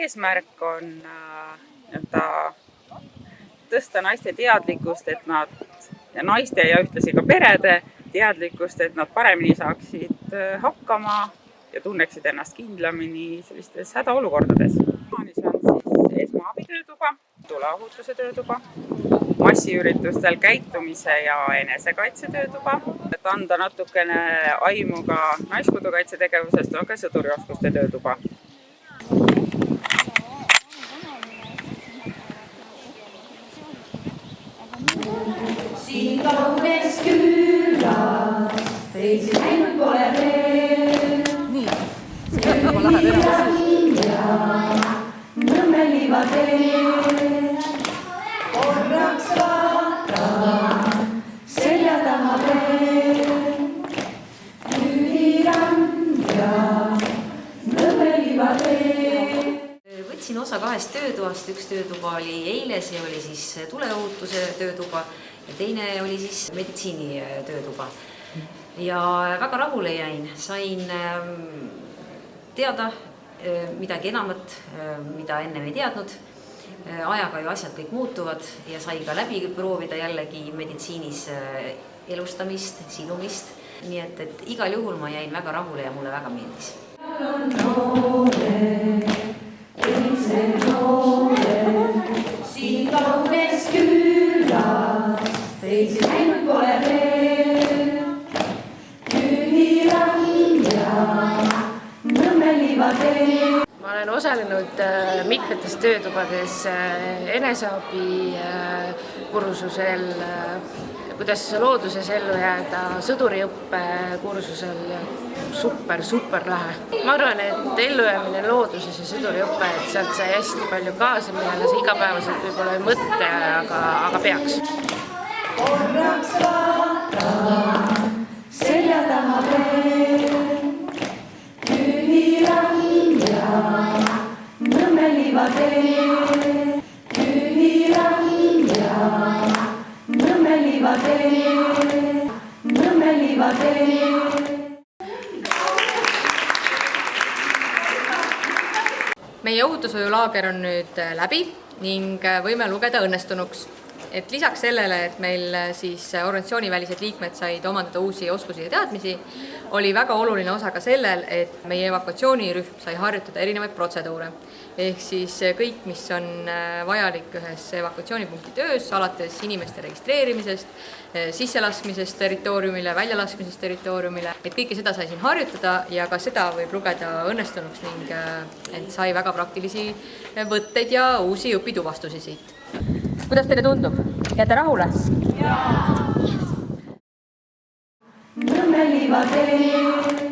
eesmärk on tõsta naiste teadlikkust, et nad ja naiste ja ühtlasi ka perede teadlikkust, et nad paremini saaksid hakkama ja tunneksid ennast kindlamini sellistes hädaolukordades. Plaanis on siis esmaabitöötuba, tuleohutuse töötuba, massiüritustel käitumise ja enesekaitse töötuba, et anda natukene aimu ka naiskodukaitse tegevusest, on ka sõdurioskuste töötuba. Siin kauges külas, teisi näinud pole veel. Ja Nõmme liivatee, korraks vaatan selja taha veel. Lühirand ja Nõmme liivatee. Võtsin osa 2 töötoast, üks töötuba oli eile, see oli siis tuleohutuse töötuba ja teine oli siis meditsiini töötuba. Ja väga rahule jäin, sain teada midagi enamat, mida ennem ei teadnud. Ajaga ju asjad kõik muutuvad ja sai ka läbi proovida jällegi meditsiinis elustamist, silumist. Nii et igal juhul ma jäin väga rahule ja mulle väga meeldis. Siin kauges külas, teisi näinud pole veel. Lühirand ja Nõmme liivatee. Ma olen osalenud mitmetes töötubades eneseabi kursusel, kuidas looduses ellu jääda, sõduriõppe kursusel. Super lähe. Ma arvan, et ellujäämine looduses ja sõduriõppe, et sealt sai hästi palju kaasa, millele see igapäevaselt võib-olla ei mõtte, aga peaks. Korraks vaatan selja taha veel. Lühirand ja Nõmme liivatee. Lühirand ja Nõmme liivatee. Nõmme liivatee. Meie ohutushoiulaager on nüüd läbi ning võime lugeda õnnestunuks. Et lisaks sellele, et meil siis organisatsioonivälised liikmed said omandada uusi oskusi ja teadmisi, oli väga oluline osa ka sellel, et meie evakuatsioonirühm sai harjutada erinevaid protseduure. Ehk siis kõik, mis on vajalik ühes evakuatsioonipunkti töös, alates inimeste registreerimisest, sisselaskmisest territooriumile, väljalaskmisest territooriumile, et kõike seda sai siin harjutada ja ka seda võib lugeda õnnestunuks ning et sai väga praktilisi võtteid ja uusi õpituvastusi siit. Kuidas teile tundub? Jääte rahule? Nõmme liivatee.